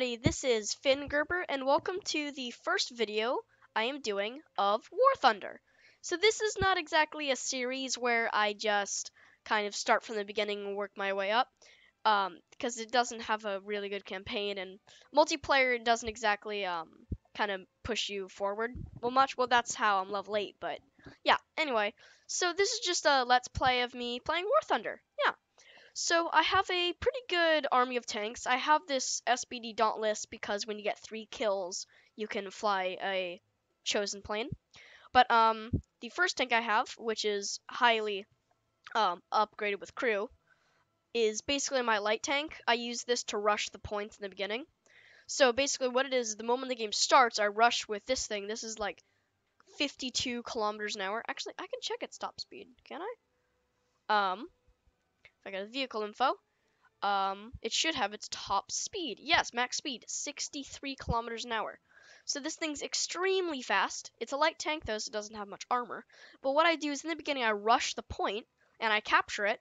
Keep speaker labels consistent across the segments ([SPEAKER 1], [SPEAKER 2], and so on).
[SPEAKER 1] everybody, this is Finn Gerber, and welcome to the first video I am doing of War Thunder. So this is not exactly a series where I just kind of start from the beginning and work my way up, because it doesn't have a really good campaign, and multiplayer doesn't exactly kind of push you forward much. Well, that's how I'm level 8, but yeah, anyway. So this is just a let's play of me playing War Thunder. Yeah. So I have a pretty good army of tanks. I have this SBD Dauntless because when you get 3 kills, you can fly a chosen plane. But the first tank I have, which is highly upgraded with crew, is basically my light tank. I use this to rush the points in the beginning. So basically what it is, the moment the game starts, I rush with this thing. This is like 52 kilometers an hour. Actually, I can check its top speed, can I? If I got vehicle info. It should have its top speed. Yes, max speed, 63 kilometers an hour. So this thing's extremely fast. It's a light tank though, so it doesn't have much armor. But what I do is in the beginning I rush the point and I capture it.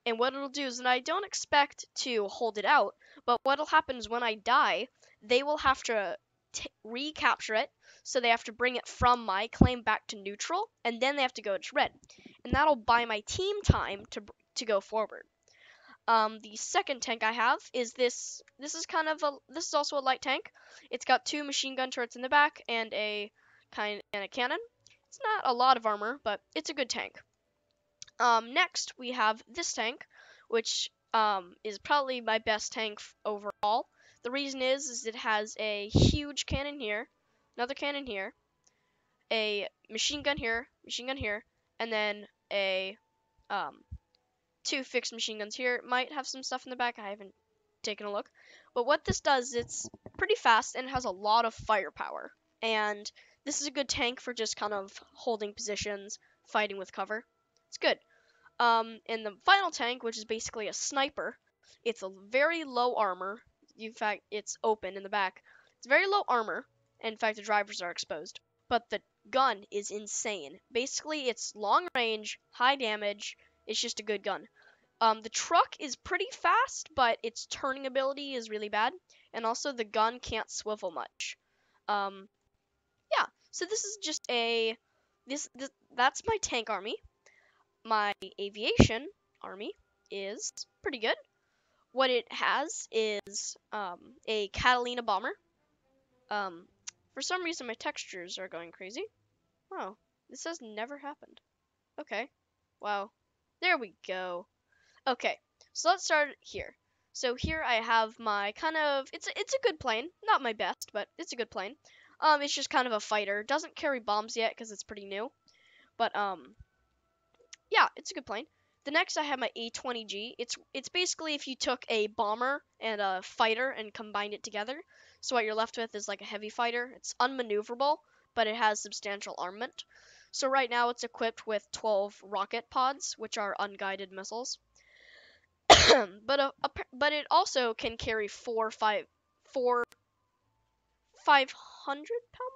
[SPEAKER 1] And what it'll do is, and I don't expect to hold it out, but what'll happen is when I die, they will have to recapture it. So they have to bring it from my claim back to neutral, and then they have to go to red. And that'll buy my team time to go forward. The second tank I have is this. This is also a light tank. It's got 2 machine gun turrets in the back and a cannon. It's not a lot of armor, but it's a good tank. Next we have this tank, which is probably my best tank overall. The reason is it has a huge cannon here, another cannon here, a machine gun here, and then a 2 fixed machine guns here. It might have some stuff in the back. I haven't taken a look. But what this does, it's pretty fast and has a lot of firepower. And this is a good tank for just kind of holding positions, fighting with cover. It's good. And the final tank, which is basically a sniper, it's a very low armor. In fact, it's open in the back. It's very low armor. And in fact, the drivers are exposed. But the gun is insane. Basically, it's long range, high damage. It's just a good gun. The truck is pretty fast, but its turning ability is really bad, and also the gun can't swivel much. Yeah. So this is just that's my tank army. My aviation army is pretty good. What it has is a Catalina bomber. For some reason my textures are going crazy. Oh, this has never happened. Okay. Wow. There we go. Okay, so let's start here. So here I have my it's a good plane, not my best, but it's a good plane. It's just kind of a fighter. Doesn't carry bombs yet because it's pretty new, but yeah, it's a good plane. The next I have my A-20G. It's basically if you took a bomber and a fighter and combined it together. So what you're left with is like a heavy fighter. It's unmaneuverable, but it has substantial armament. So right now it's equipped with 12 rocket pods, which are unguided missiles. but it also can carry 500-pound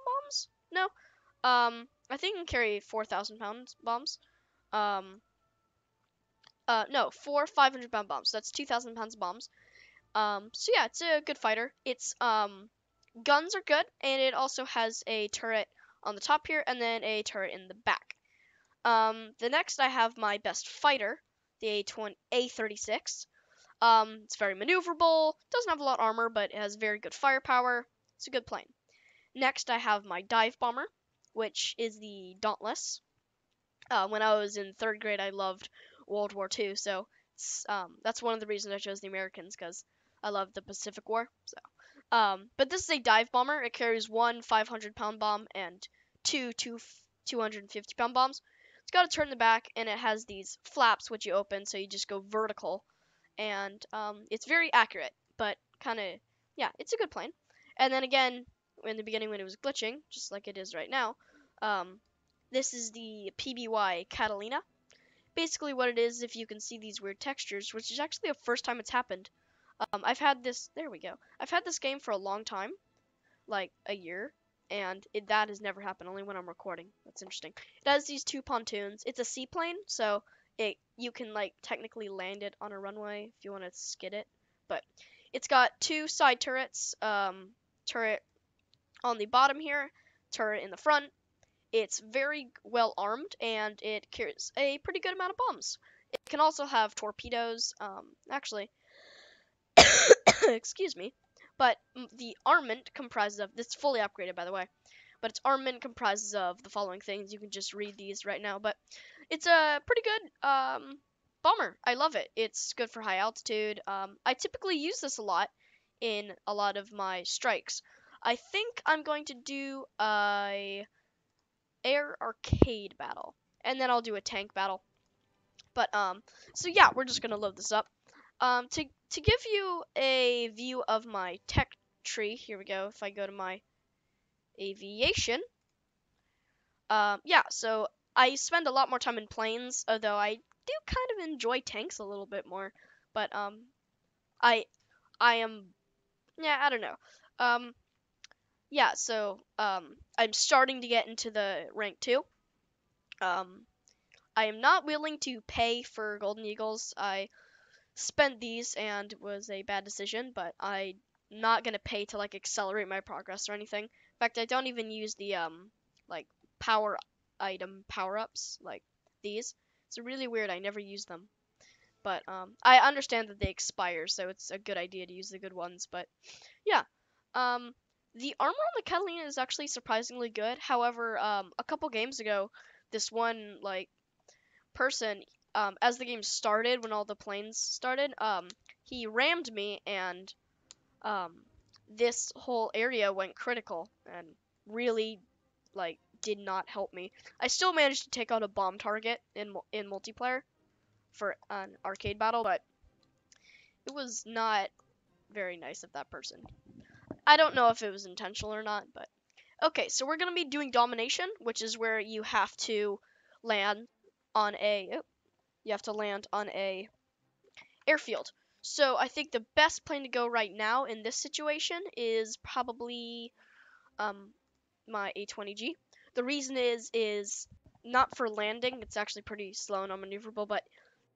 [SPEAKER 1] bombs. No, I think it can carry 4,000-pound bombs. No, 4 500-pound bombs. So that's 2,000 pounds of bombs. So yeah, it's a good fighter. Its guns are good, and it also has a turret on the top here, and then a turret in the back. The next I have my best fighter, the A-36. It's very maneuverable, doesn't have a lot of armor, but it has very good firepower. It's a good plane. Next, I have my dive bomber, which is the Dauntless. When I was in 3rd grade, I loved World War II, so that's one of the reasons I chose the Americans, because I love the Pacific War. So, but this is a dive bomber. It carries 1 500-pound bomb and 2 250-pound bombs. It's got a turret in the back, and it has these flaps which you open, so you just go vertical. And it's very accurate, but yeah, it's a good plane. And then again, in the beginning when it was glitching, just like it is right now, this is the PBY Catalina. Basically what it is, if you can see these weird textures, which is actually the first time it's happened. I've had this game for a long time, like a year, and that has never happened, only when I'm recording. That's interesting. It has these 2 pontoons. It's a seaplane, so you can like technically land it on a runway if you want to skid it, but It's got 2 side turrets, turret on the bottom here, turret in the front. It's very well armed, and it carries a pretty good amount of bombs. It can also have torpedoes, actually, excuse me, but the armament comprises of, this is fully upgraded by the way, but its armament comprises of the following things. You can just read these right now, but it's a pretty good bomber. I love it. It's good for high altitude. I typically use this a lot in a lot of my strikes. I think I'm going to do a air arcade battle, and then I'll do a tank battle. But so yeah, we're just gonna load this up. To give you a view of my tech tree, here we go. If I go to my aviation, yeah, so I spend a lot more time in planes, although I do kind of enjoy tanks a little bit more. But I I am, yeah, I don't know. Yeah, so I'm starting to get into the rank 2. I am not willing to pay for Golden Eagles. I spent these and it was a bad decision, but I'm not gonna pay to like accelerate my progress or anything. In fact, I don't even use the like power item power-ups like these. It's really weird. I never use them. But I understand that they expire, so it's a good idea to use the good ones. But yeah, the armor on the Catalina is actually surprisingly good. However, a couple games ago, this one like person, as the game started, when all the planes started, he rammed me, and um, this whole area went critical and really like did not help me. I still managed to take out a bomb target in multiplayer for an arcade battle, but it was not very nice of that person. I don't know if it was intentional or not, but okay, so we're gonna be doing domination, which is where you have to land on a you have to land on a airfield. So I think the best plane to go right now in this situation is probably um, my A-20G. The reason is not for landing. It's actually pretty slow and unmaneuverable, but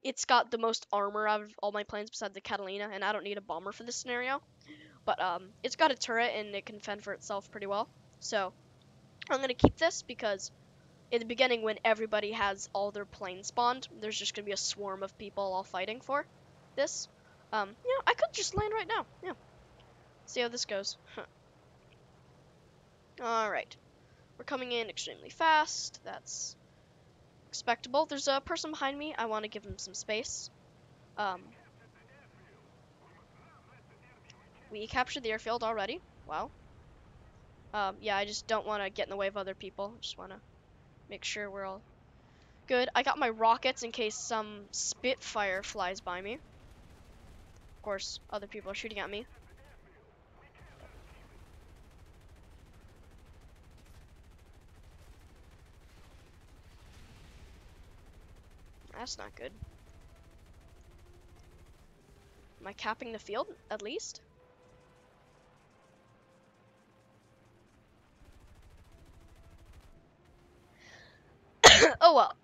[SPEAKER 1] it's got the most armor out of all my planes besides the Catalina, and I don't need a bomber for this scenario. But it's got a turret and it can fend for itself pretty well. So I'm gonna keep this because in the beginning, when everybody has all their planes spawned, there's just gonna be a swarm of people all fighting for this. I could just land right now. Yeah. See how this goes. Alright. We're coming in extremely fast. That's expectable. There's a person behind me. I want to give him some space. We captured the airfield already. Wow. Yeah, I just don't want to get in the way of other people. Just want to make sure we're all good. I got my rockets in case some Spitfire flies by me. Of course, other people are shooting at me. That's not good. Am I capping the field, at least? Oh well.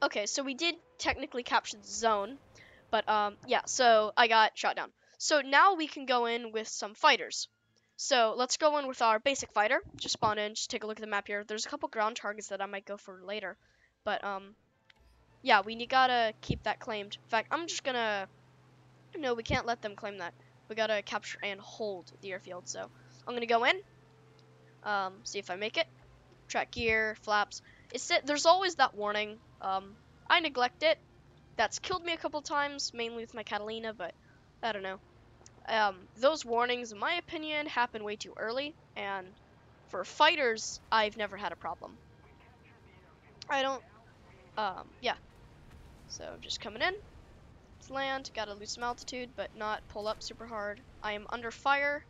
[SPEAKER 1] Okay, so we did technically capture the zone, but yeah, so I got shot down. So now we can go in with some fighters. So let's go in with our basic fighter. Just spawn in, just take a look at the map here. There's a couple ground targets that I might go for later, but yeah, we gotta keep that claimed. In fact, I'm just gonna, no, we can't let them claim that. We gotta capture and hold the airfield. So I'm gonna go in, see if I make it. Track gear, flaps. There's always that warning. I neglect it. That's killed me a couple times, mainly with my Catalina, but I don't know. Those warnings, in my opinion, happen way too early, and for fighters, I've never had a problem. I don't, yeah. So just coming in. Let's land. Gotta lose some altitude, but not pull up super hard. I am under fire.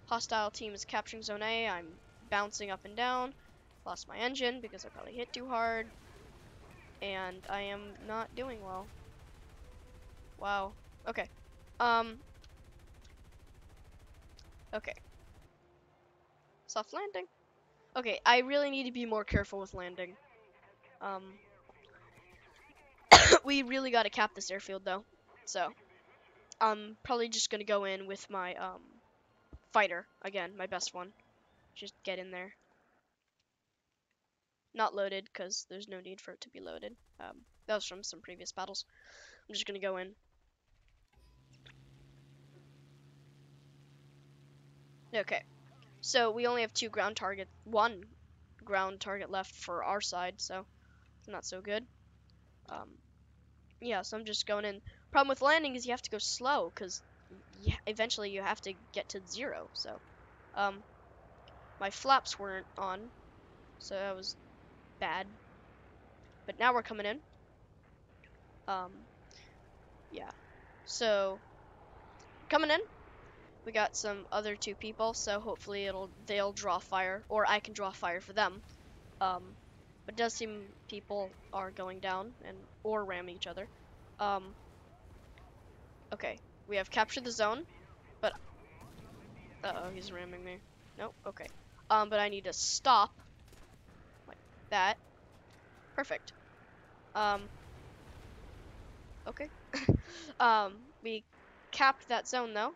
[SPEAKER 1] Hostile team is capturing zone A. I'm bouncing up and down. Lost my engine because I probably hit too hard. And I am not doing well. Wow. Okay. Okay. Soft landing. Okay, I really need to be more careful with landing. We really gotta cap this airfield though. So, I'm probably just gonna go in with my fighter again, my best one. Just get in there. Not loaded because there's no need for it to be loaded. That was from some previous battles. I'm just gonna go in. Okay, so we only have one ground target left for our side, so it's not so good. Yeah, so I'm just going in. Problem with landing is you have to go slow because eventually you have to get to 0. So, my flaps weren't on, so that was bad. But now we're coming in. Yeah. So, coming in. We got some other 2 people, so hopefully they'll draw fire, or I can draw fire for them. But it does seem people are going down or ramming each other. Okay, we have captured the zone, but uh-oh, he's ramming me. Nope, okay. But I need to stop like that. Perfect. Okay. We capped that zone though.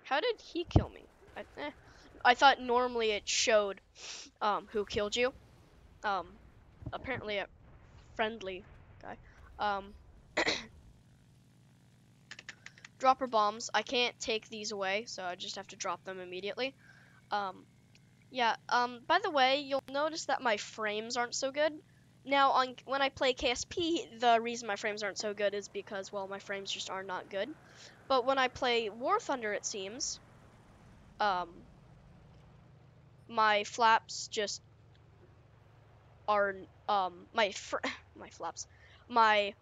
[SPEAKER 1] How did he kill me? I thought normally it showed who killed you. Apparently a friendly guy. Dropper bombs. I can't take these away, so I just have to drop them immediately. Yeah, by the way, you'll notice that my frames aren't so good. Now, when I play KSP, the reason my frames aren't so good is because, well, my frames just are not good. But when I play War Thunder, it seems, my flaps just are, my flaps, my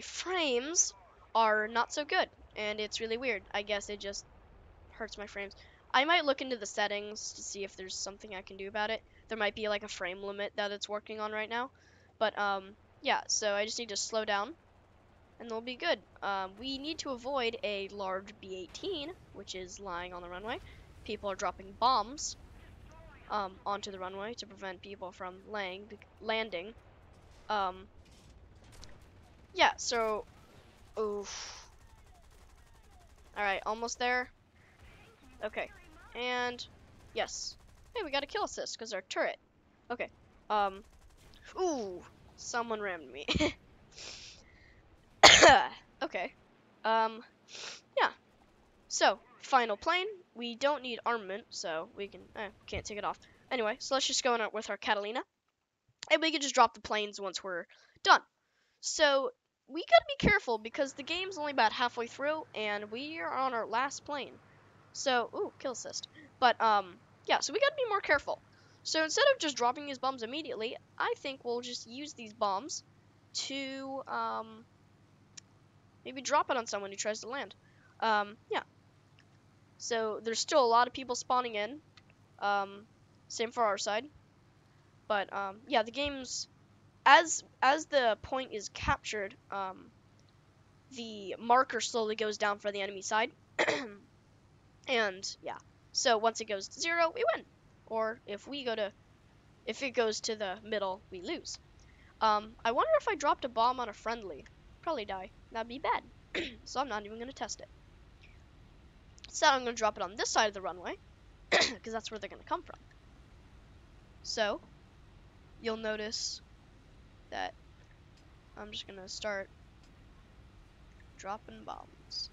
[SPEAKER 1] frames are not so good, and it's really weird. I guess it just hurts my frames. I might look into the settings to see if there's something I can do about it. There might be like a frame limit that it's working on right now. But yeah, so I just need to slow down and they'll be good. We need to avoid a large B-18, which is lying on the runway. People are dropping bombs onto the runway to prevent people from landing. Yeah, so, oof. Alright, almost there. Okay, and yes. Hey, we got a kill assist because our turret. Okay. Ooh, someone rammed me. Okay. Yeah. So, final plane. We don't need armament, so we can't take it off. Anyway, so let's just go in with our Catalina. And we can just drop the planes once we're done. So, we gotta be careful because the game's only about halfway through, and we are on our last plane. So, ooh, kill assist. But, yeah, so we gotta be more careful. So instead of just dropping these bombs immediately, I think we'll just use these bombs to, maybe drop it on someone who tries to land. Yeah. So there's still a lot of people spawning in. Same for our side. But, yeah, the game's, as the point is captured, the marker slowly goes down for the enemy side. And yeah, so once it goes to 0, we win. Or if it goes to the middle, we lose. I wonder if I dropped a bomb on a friendly, probably die. That'd be bad. So I'm not even gonna test it. So I'm gonna drop it on this side of the runway, because that's where they're gonna come from. So you'll notice that I'm just gonna start dropping bombs.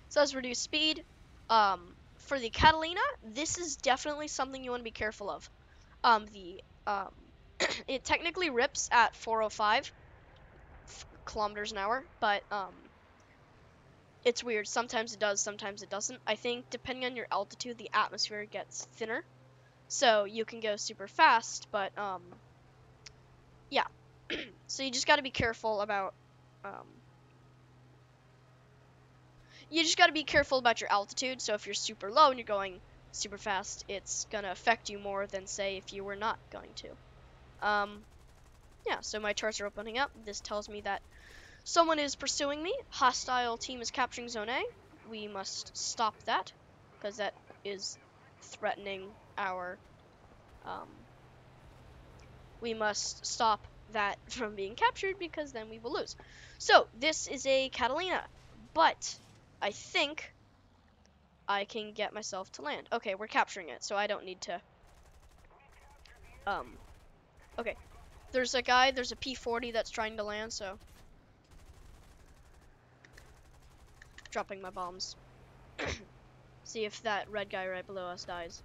[SPEAKER 1] So as reduce speed. For the Catalina, this is definitely something you want to be careful of. It technically rips at 405 kilometers an hour, but it's weird. Sometimes it does, sometimes it doesn't. I think depending on your altitude, the atmosphere gets thinner, so you can go super fast. But yeah, so you just got to be careful about your altitude. So if you're super low and you're going super fast, it's gonna affect you more than say if you were not going to. Yeah, so my charts are opening up. This tells me that someone is pursuing me. Hostile team is capturing Zone A. We must stop that, because that is threatening our, we must stop that from being captured because then we will lose. So this is a Catalina, but I think I can get myself to land. Okay, we're capturing it, so I don't need to. Okay. There's a P-40 that's trying to land, so dropping my bombs. See if that red guy right below us dies.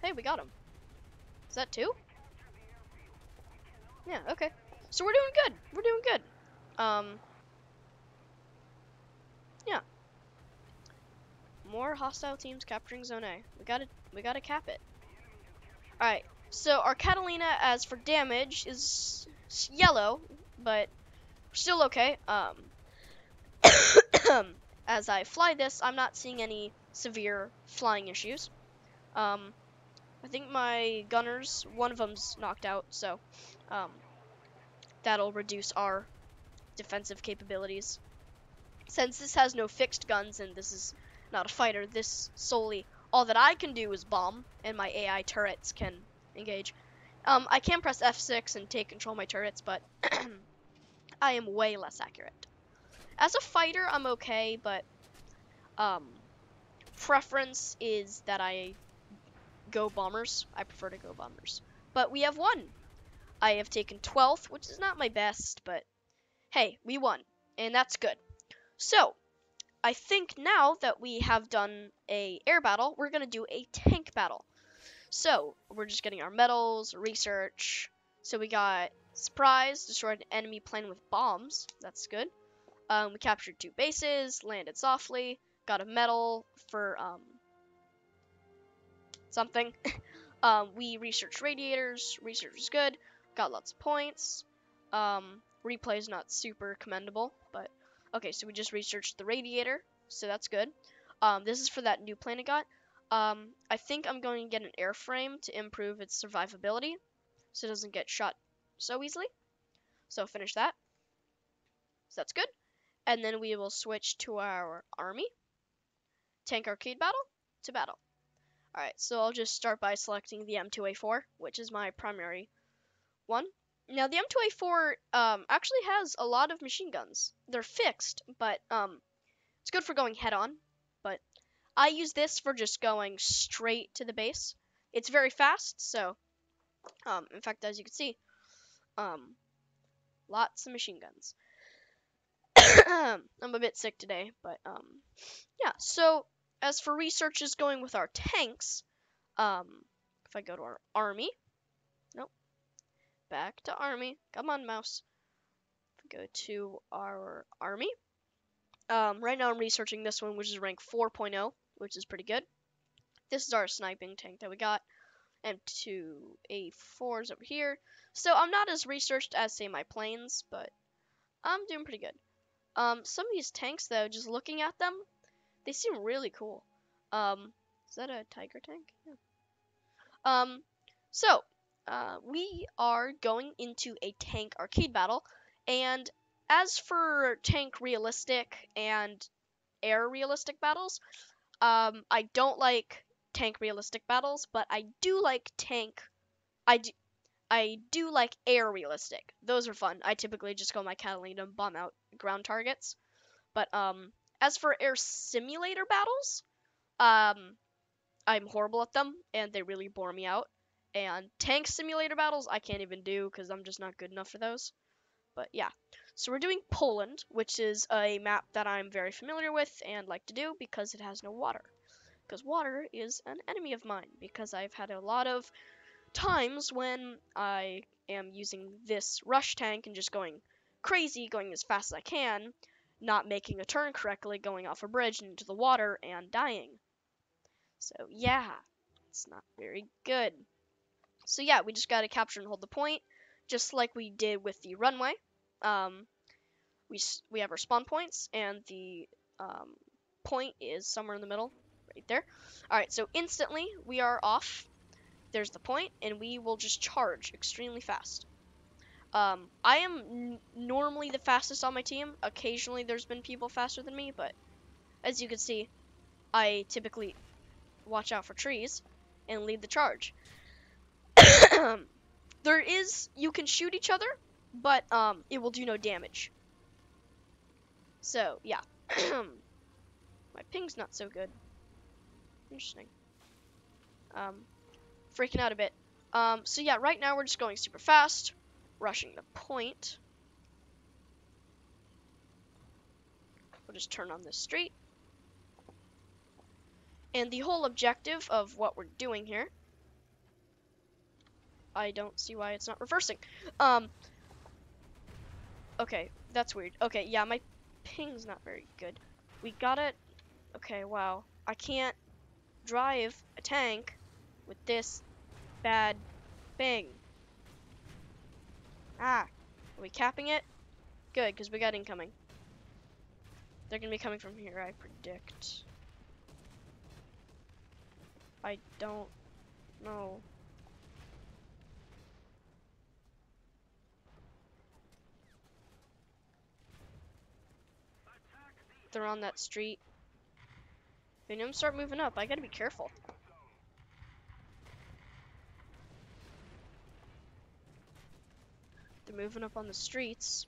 [SPEAKER 1] Hey, we got him. Is that two? Yeah, okay. So we're doing good. We're doing good. Yeah. More hostile teams capturing Zone A. We gotta cap it. Alright, so our Catalina, as for damage, is yellow, but still okay. As I fly this, I'm not seeing any severe flying issues. I think my gunners, one of them's knocked out, so that'll reduce our defensive capabilities. Since this has no fixed guns and this is not a fighter, this solely, all that I can do is bomb, and my AI turrets can engage. I can press F6 and take control of my turrets, but I am way less accurate. As a fighter, I'm okay, but preference is that I go bombers. I prefer to go bombers. But we have won. I have taken 12th, which is not my best, but hey, we won, and that's good. So, I think now that we have done a air battle, we're going to do a tank battle. So, we're just getting our medals, research. So we got surprise, destroyed an enemy plane with bombs. That's good. We captured 2 bases, landed softly, got a medal for something. We researched radiators. Research was good. Got lots of points. Replay is not super commendable, but okay. So we just researched the radiator, so that's good. This is for that new plane I got. I think I'm going to get an airframe to improve its survivability, so it doesn't get shot so easily. So finish that. So that's good. And then we will switch to our army. Tank arcade battle to battle. Alright, so I'll just start by selecting the M2A4, which is my primary one. Now, the M2A4 actually has a lot of machine guns. They're fixed, but it's good for going head-on. But I use this for just going straight to the base. It's very fast, so in fact, as you can see, lots of machine guns. I'm a bit sick today, but yeah. So as for research is going with our tanks, if I go to our army, nope, back to army. Come on, mouse. If we go to our army, right now I'm researching this one, which is rank 4.0, which is pretty good. This is our sniping tank that we got. M2A4s over here. So I'm not as researched as, say, my planes, but I'm doing pretty good. Some of these tanks, though, just looking at them, they seem really cool. Is that a Tiger tank? Yeah. So, we are going into a tank arcade battle, and as for tank realistic and air realistic battles, I don't like tank realistic battles, but I do like I do like air realistic. Those are fun. I typically just go my Catalina and bomb out ground targets. But as for air simulator battles, I'm horrible at them, and they really bore me out. And tank simulator battles, I can't even do because I'm just not good enough for those. But yeah, so we're doing Poland, which is a map that I'm very familiar with and like to do because it has no water. Because water is an enemy of mine, because I've had a lot of times when I am using this rush tank and just going crazy, going as fast as I can, not making a turn correctly, going off a bridge into the water and dying. So yeah, it's not very good. So yeah, we just gotta capture and hold the point, just like we did with the runway. We have our spawn points, and the point is somewhere in the middle, right there. All right, so instantly we are off. There's the point, and we will just charge extremely fast. I am normally the fastest on my team. Occasionally there's been people faster than me, but as you can see, I typically watch out for trees and lead the charge. You can shoot each other, but it will do no damage. So yeah. My ping's not so good. Interesting. Freaking out a bit. So yeah, right now we're just going super fast, rushing the point. We'll just turn on this street. And the whole objective of what we're doing here, I don't see why it's not reversing. Okay, that's weird. Okay, yeah, my ping's not very good. We gotta, okay, wow. I can't drive a tank with this bad ping. Ah, are we capping it? Good, because we got incoming. They're gonna be coming from here, I predict. I don't know. They're on that street. If any of them start moving up, I gotta be careful. They're moving up on the streets.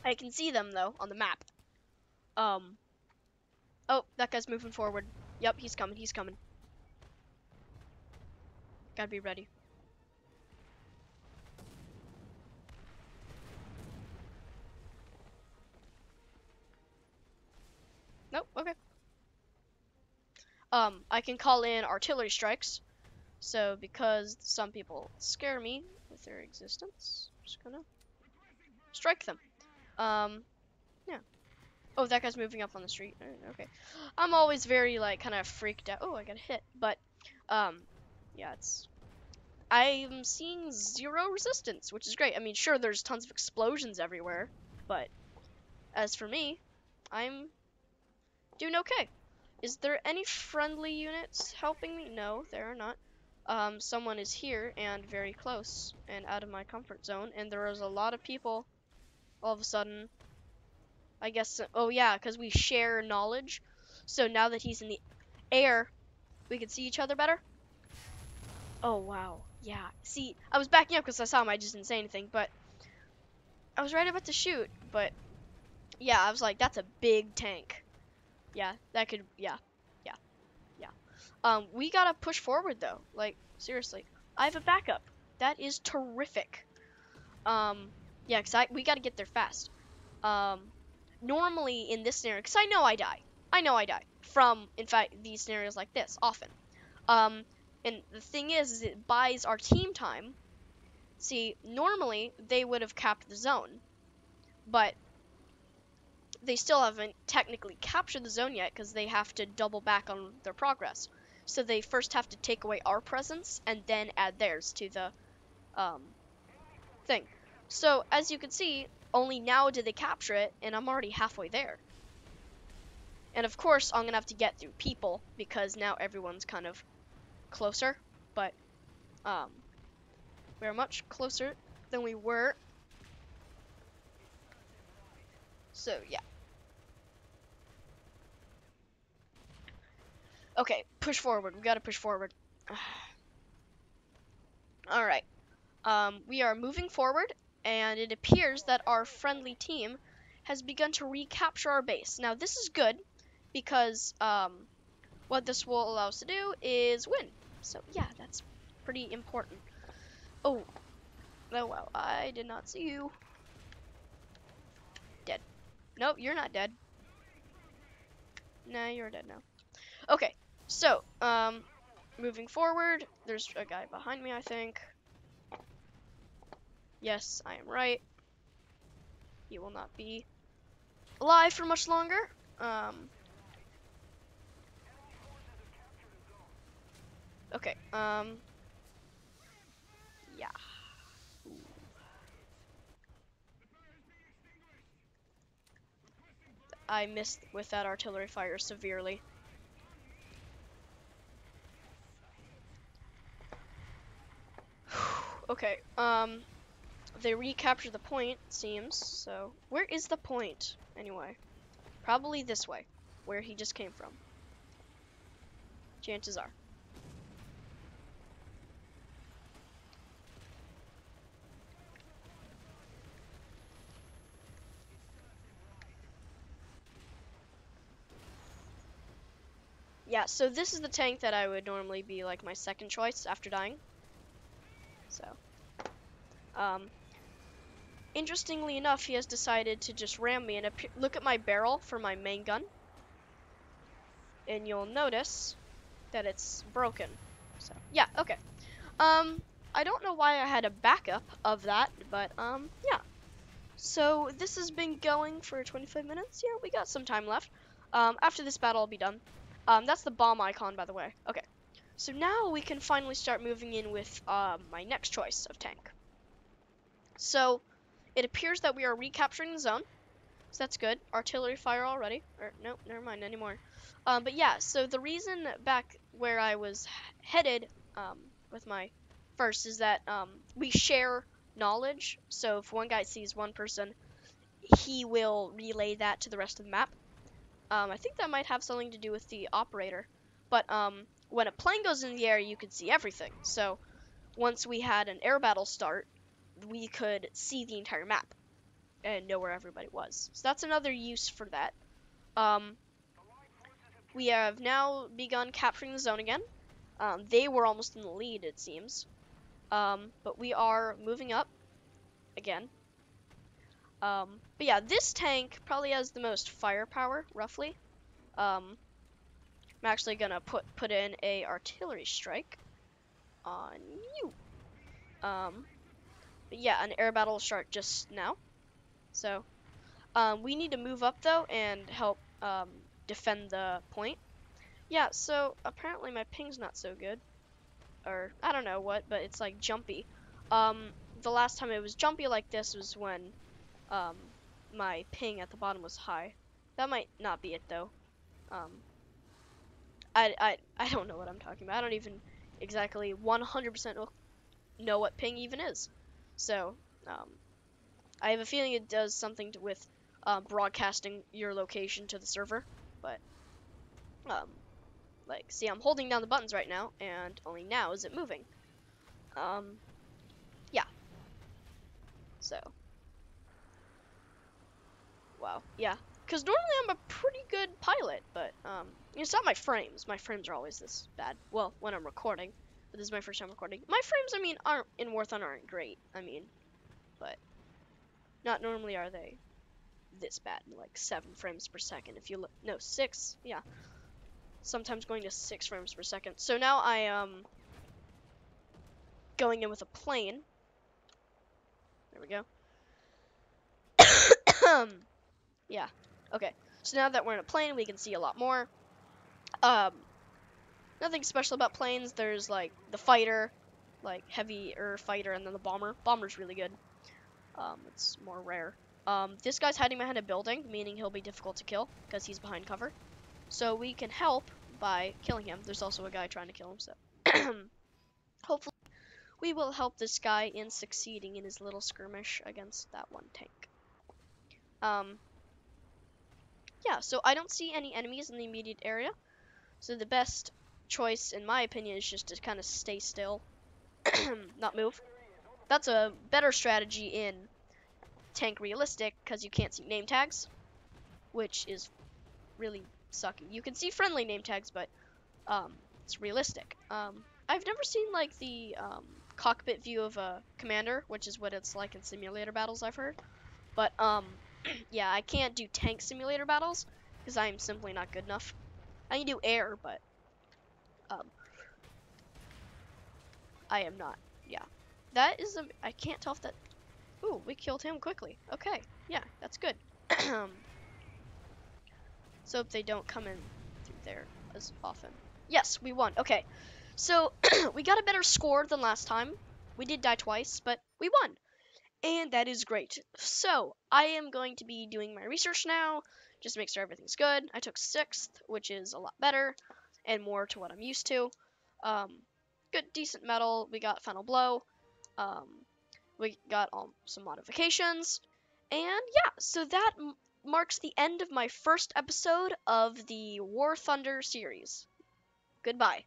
[SPEAKER 1] I can see them though on the map. Oh, that guy's moving forward. Yep, he's coming, he's coming. Gotta be ready. Nope, okay. I can call in artillery strikes. So because some people scare me with their existence, I'm just gonna strike them. Yeah. Oh, that guy's moving up on the street. Okay. I'm always very, like, kind of freaked out. Oh, I got hit. But, yeah, I'm seeing 0 resistance, which is great. I mean, sure, there's tons of explosions everywhere, but as for me, I'm doing okay. Is there any friendly units helping me? No, there are not. Someone is here and very close and out of my comfort zone, and there is a lot of people all of a sudden. I guess, oh yeah, because we share knowledge. So now that he's in the air, we can see each other better. Oh, wow. Yeah. See, I was backing up because I saw him. I just didn't say anything, but I was right about to shoot. But yeah, I was like, that's a big tank. Yeah, that could, yeah. We gotta push forward though. Like, seriously. I have a backup. That is terrific. Yeah, because we gotta get there fast. Normally in this scenario, because I know I die from, in fact, these scenarios like this often. And the thing is it buys our team time. See, normally they would have capped the zone, but they still haven't technically captured the zone yet because they have to double back on their progress. So they first have to take away our presence and then add theirs to the thing. So as you can see, only now did they capture it, and I'm already halfway there. And of course, I'm gonna have to get through people because now everyone's kind of closer. But we're much closer than we were. So yeah. Okay, push forward. We gotta push forward. All right. We are moving forward, and it appears that our friendly team has begun to recapture our base. Now, this is good because what this will allow us to do is win. So, yeah, that's pretty important. Oh, wow, I did not see you. Dead. Nope, you're not dead. Nah, you're dead now. Okay, so, moving forward, there's a guy behind me, I think. Yes, I am right. He will not be alive for much longer. Okay, yeah. Ooh. I missed with that artillery fire severely. Okay, they recaptured the point, it seems, so where is the point, anyway? Probably this way, where he just came from. Chances are. yeah, so this is the tank that I would normally be like my second choice after dying. So, um, interestingly enough, he has decided to just ram me and look at my barrel for my main gun, and you'll notice that it's broken. So, yeah, okay. I don't know why I had a backup of that, but, yeah. So, this has been going for 25 minutes. Yeah, we got some time left. After this battle, I'll be done. That's the bomb icon, by the way. Okay. So now we can finally start moving in with, my next choice of tank. So, it appears that we are recapturing the zone. So that's good. Artillery fire already. Or, nope, never mind anymore. But yeah, so the reason back where I was headed, with my first is that, we share knowledge. So if one guy sees one person, he will relay that to the rest of the map. I think that might have something to do with the operator. But, when a plane goes in the air, you can see everything. So once we had an air battle start, we could see the entire map and know where everybody was. So that's another use for that. We have now begun capturing the zone again. They were almost in the lead, it seems. But we are moving up again. But yeah, this tank probably has the most firepower, roughly. I'm actually gonna put in a artillery strike on you. But yeah, an air battle will start just now. So, we need to move up though and help defend the point. Yeah, so apparently my ping's not so good. Or I don't know what, but it's like jumpy. The last time it was jumpy like this was when my ping at the bottom was high. That might not be it though. Um, I don't know what I'm talking about. I don't even exactly 100% know what ping even is. So, I have a feeling it does something with broadcasting your location to the server, but like, see, I'm holding down the buttons right now, and only now is it moving. Yeah. So, wow, yeah. Because normally I'm a pretty good pilot, but it's not my frames. My frames are always this bad. Well, when I'm recording, but this is my first time recording. My frames, I mean, aren't in War Thunder aren't great. I mean, but not normally are they this bad, like 7 frames per second. If you look, no, 6, yeah. Sometimes going to 6 frames per second. So now I am going in with a plane. There we go. Yeah. Okay. So now that we're in a plane, we can see a lot more. Nothing special about planes. There's like the fighter, like heavier fighter, and then the bomber. Bomber's really good. It's more rare. This guy's hiding behind a building, meaning he'll be difficult to kill because he's behind cover. So we can help by killing him. There's also a guy trying to kill him, so hopefully we will help this guy in succeeding in his little skirmish against that one tank. Yeah, so I don't see any enemies in the immediate area. So the best choice, in my opinion, is just to kind of stay still, not move. That's a better strategy in Tank Realistic because you can't see name tags, which is really sucky. You can see friendly name tags, but it's realistic. I've never seen like the cockpit view of a commander, which is what it's like in simulator battles, I've heard. But yeah, I can't do tank simulator battles because I'm simply not good enough. I can do air, but I am not. Yeah, that is I can't tell if that. Ooh, we killed him quickly. Okay, yeah, that's good. So if they don't come in through there as often. Yes, we won. Okay, so we got a better score than last time. We did die twice, but we won. And that is great. So I am going to be doing my research now, just to make sure everything's good. I took 6th, which is a lot better and more to what I'm used to. Good, decent medal. We got Final Blow. We got some modifications. And yeah, so that marks the end of my first episode of the War Thunder series. Goodbye.